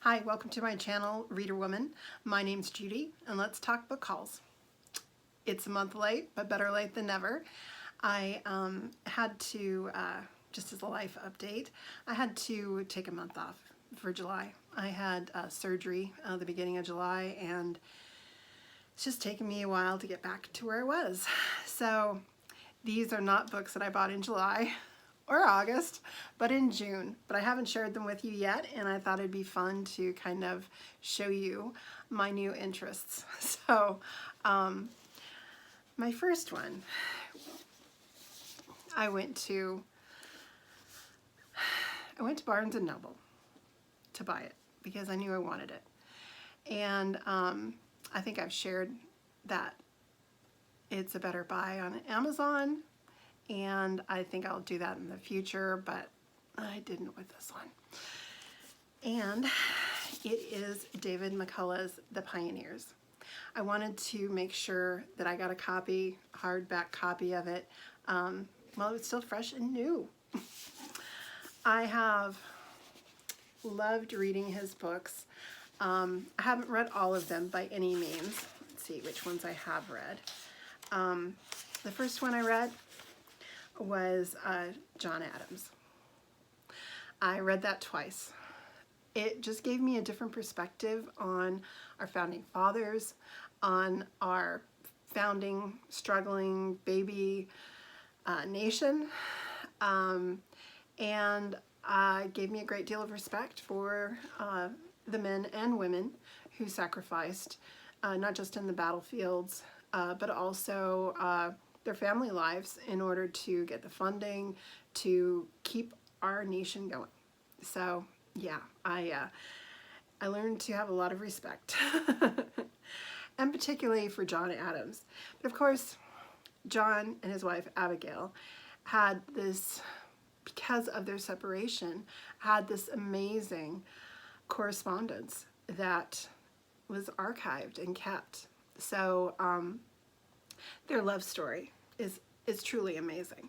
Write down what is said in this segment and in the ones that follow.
Hi, welcome to my channel, Readerwoman. My name's Judy, and let's talk book hauls. It's a month late, but better late than never. I had to, just as a life update, I had to take a month off for July. I had surgery at the beginning of July, and it's just taken me a while to get back to where I was. So these are not books that I bought in July or August, but in June. But I haven't shared them with you yet, and I thought it'd be fun to kind of show you my new interests. So my first one, I went to Barnes & Noble to buy it because I knew I wanted it. And I think I've shared that it's a better buy on Amazon, and I think I'll do that in the future, but I didn't with this one. And it is David McCullough's The Pioneers. I wanted to make sure that I got a copy, hardback copy of it, while it was still fresh and new. I have loved reading his books. I haven't read all of them by any means. Let's see which ones I have read. The first one I read was John Adams. I read that twice. It just gave me a different perspective on our founding fathers, on our founding, struggling baby nation, and gave me a great deal of respect for the men and women who sacrificed, not just in the battlefields, but also their family lives in order to get the funding to keep our nation going. So yeah, I learned to have a lot of respect, and particularly for John Adams. But of course, John and his wife Abigail had this, because of their separation, had this amazing correspondence that was archived and kept. So their love story is truly amazing.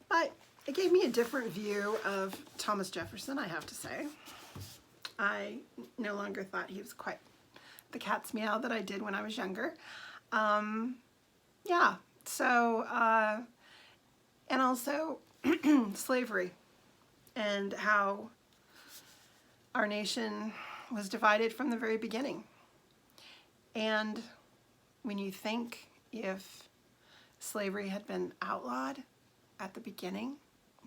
But it gave me a different view of Thomas Jefferson, I have to say. I no longer thought he was quite the cat's meow that I did when I was younger. Yeah, so, and also slavery and how our nation was divided from the very beginning. And when you think if slavery had been outlawed at the beginning,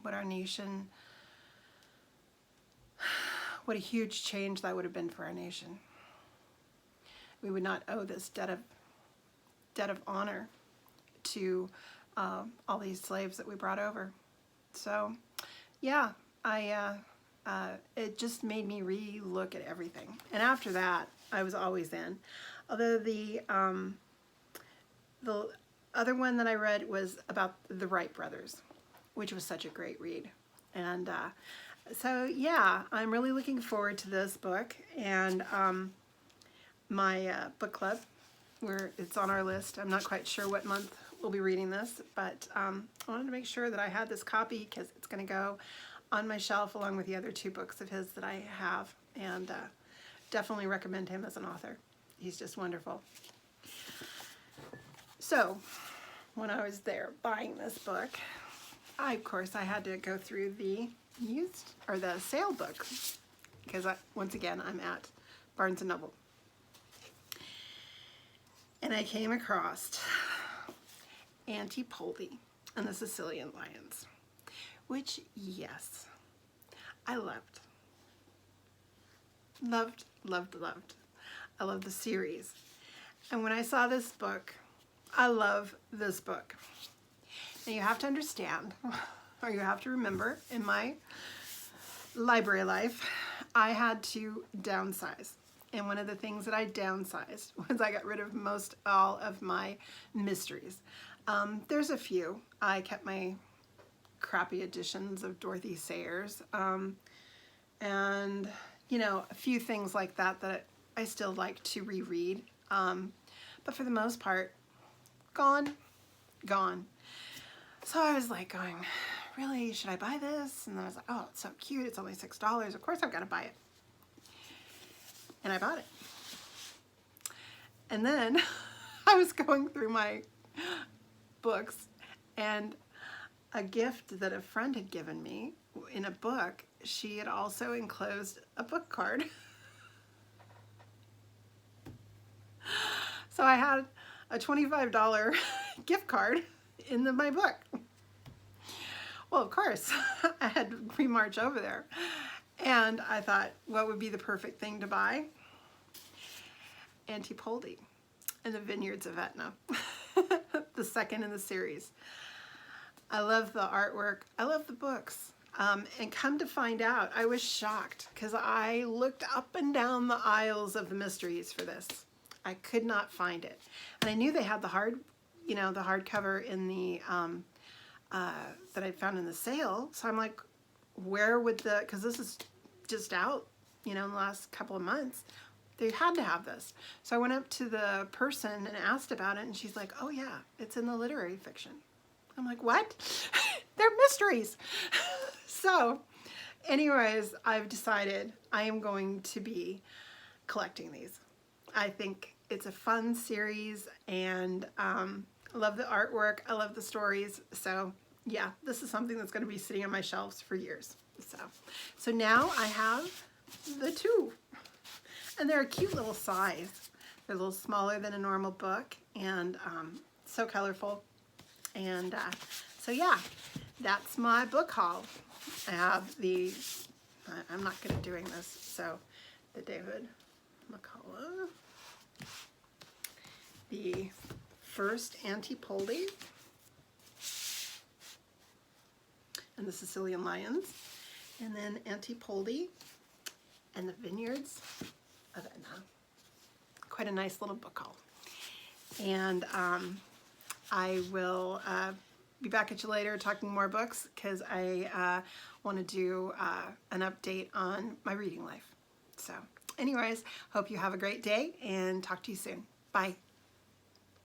what our nation, what a huge change that would have been for our nation. We would not owe this debt of honor to all these slaves that we brought over. So yeah, it just made me re-look at everything. And after that, I was always in. Although the other one that I read was about the Wright brothers, which was such a great read. And so yeah, I'm really looking forward to this book, and my book club, where it's on our list. I'm not quite sure what month we'll be reading this, but I wanted to make sure that I had this copy because it's going to go on my shelf along with the other two books of his that I have, and definitely recommend him as an author. He's just wonderful. So when I was there buying this book, of course I had to go through the used or the sale book because once again I'm at Barnes & Noble, and I came across Auntie, Poldi and the Sicilian Lions, which, yes, I loved. I love the series. And when I saw this book, I love this book. Now you have to understand, or you have to remember, in my library life, I had to downsize. And one of the things that I downsized was I got rid of most all of my mysteries. There's a few. I kept my crappy editions of Dorothy Sayers, and you know, a few things like that that I still like to reread, but for the most part, gone. So I was like going, really, should I buy this? And then I was like, oh, it's so cute, it's only $6, of course I've got to buy it. and I bought it. And then I was going through my books, and a gift that a friend had given me in a book, she had also enclosed a book card. So I had a $25 gift card in my book. Well, of course, I had to pre-march over there. And I thought, what would be the perfect thing to buy? Auntie Poldi and the Vineyards of Etna, the second in the series. I love the artwork. I love the books. And come to find out, I was shocked because I looked up and down the aisles of the mysteries for this. I could not find it. And I knew they had the hardcover in the, that I found in the sale. So I'm like, where would because this is just out, in the last couple of months. They had to have this. So I went up to the person and asked about it, and she's like, oh yeah, it's in the literary fiction. I'm like, what? They're mysteries. So anyways, I've decided I am going to be collecting these. I think it's a fun series, and I love the artwork. I love the stories. So yeah, this is something that's going to be sitting on my shelves for years. So now I have the two, and they're a cute little size. They're a little smaller than a normal book, and so colorful. And so yeah, that's my book haul. I have I'm not good at doing this, so the David McCullough, the first Auntie Poldi, and the Sicilian Lions, and then Auntie Poldi and the Vineyards of Etna. Quite a nice little book haul. And I will be back at you later talking more books, because I want to do an update on my reading life. So anyways, hope you have a great day, and talk to you soon. Bye.